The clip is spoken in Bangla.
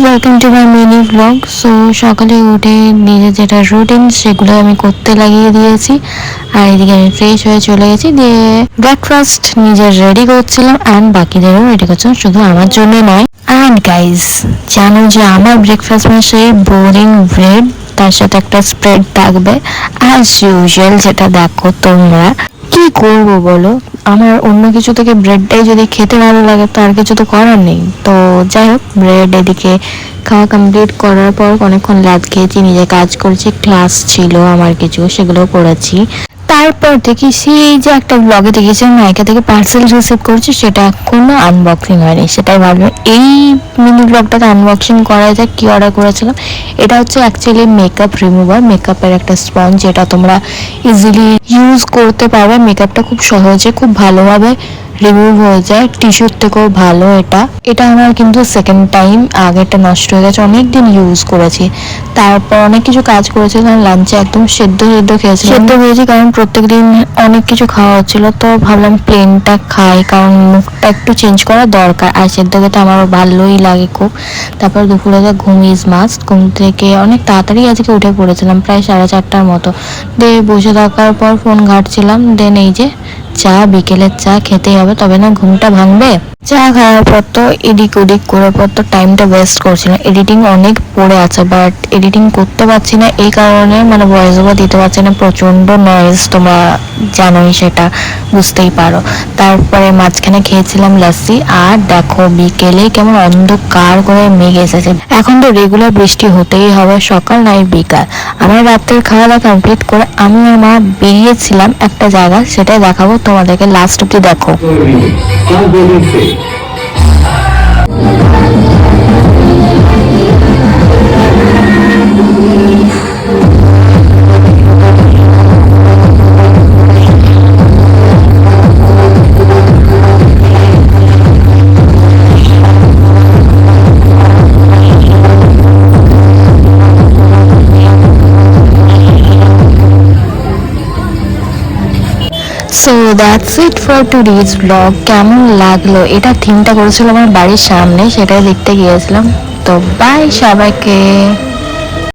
Welcome to my mini blog. So সকালে উঠে নিজের যেটা রুটিন সেগুলো আমি করতে লাগিয়ে দিয়েছি, আর এদিকে আমি ফ্রেশ হয়ে চলে গেছি, দিয়ে ব্রেকফাস্ট নিজের রেডি করছিলাম অ্যান্ড বাকিদেরও রেডি করছিলাম, শুধু আমার জন্য নয়। অ্যান্ড গাইজ, জানো যে আমার ব্রেকফাস্ট মানে সেই বোরিং ব্রেড, তার সাথে একটা স্প্রেড থাকবে অ্যাজ ইউজুয়াল, যেটা দেখো তোমরা। কি করবো বলো, আমার অন্য কিছু থেকে ব্রেডটাই যদি খেতে ভালো লাগে তো আর কিছু তো করার নেই। তো যাই হোক, ব্রেড এদিকে খাওয়া কমপ্লিট করার পর অনেকক্ষণ লাদ খেয়েছি, নিজে কাজ করেছি, ক্লাস ছিল আমার কিছু, সেগুলো করেছি। তারপর দেখি সেই যে একটা ব্লগে দেখেছিলাম নায়িকা থেকে পার্সেল রিসিভ করছি, সেটা এখনো আনবক্সিং হয়নি। সেটাই ভাবলাম এই মিনি ব্লগটাতে আনবক্সিং করা যায়। কি অর্ডার করেছিলাম, এটা হচ্ছে অ্যাকচুয়ালি মেকআপ রিমুভার, মেকআপের একটা স্পঞ্জ, যেটা তোমরা ইজিলি ইউজ করতে পারবে। মেকআপটা খুব সহজে খুব ভালোভাবে রিমুভ হয়ে যায়, টিস্যুর থেকেও ভালো। এটা আমার কিন্তু সেকেন্ড টাইম, আগেরটা নষ্ট হয়ে গেছে, অনেকদিন ইউজ করেছি। তারপর অনেক কিছু কাজ করেছিলাম, লাঞ্চে একদম সেদ্ধ হয়েছি, কারণ প্রত্যেকদিন অনেক কিছু খাওয়া হচ্ছিল, তো ভাবলাম প্লেনটা খাই, কারণ মুখটা একটু চেঞ্জ করা দরকার। আর সেদ্ধ খেতে আমার ভালোই লাগে খুব। তারপর দুপুরে ঘুম ইজ মাস্ট, ঘুম থেকে অনেক তাড়াতাড়ি আজকে উঠে পড়েছিলাম, প্রায় 4:30টার মতো। দিয়ে বসে থাকার পর ফোন ঘাঁটছিলাম, দেন এই যে চা, বিকেলের চা খেতেই হবে, তবে না ঘুমটা ভাঙবে। চা খাওয়ার পর তো এদিক ওদিক করে পর তো টাইমটা ওয়েস্ট করছিলাম। এডিটিং অনেক পড়ে আছে, বাট এডিটিং করতে পারছি না, এই কারণে মানে ভয়েস ওভার দিতে পারছি না, প্রচণ্ড নয়েজ, তোমরা জানোই, সেটা বুঝতেই পারো। তারপরে মাঝখানে খেয়েছিলাম লাসি, আর দেখো বিকেলে কেমন অন্ধকার করে মেঘ এসেছে। এখন তো রেগুলার বৃষ্টি হতেই হবে, সকাল নাই বিকাল। আমার রাত্রের খাওয়া দাওয়া কমপ্লিট করে আমি আর মা বেরিয়েছিলাম একটা জায়গা, সেটাই দেখাবো তোমাদেরকে, লাস্ট অব্দি দেখো। So that's it for today's blog. কেমন লাগলো, এটা থিমটা করেছিল আমার বাড়ির সামনে, সেটাই দেখতে গিয়েছিলাম। তো বাই সবাইকে।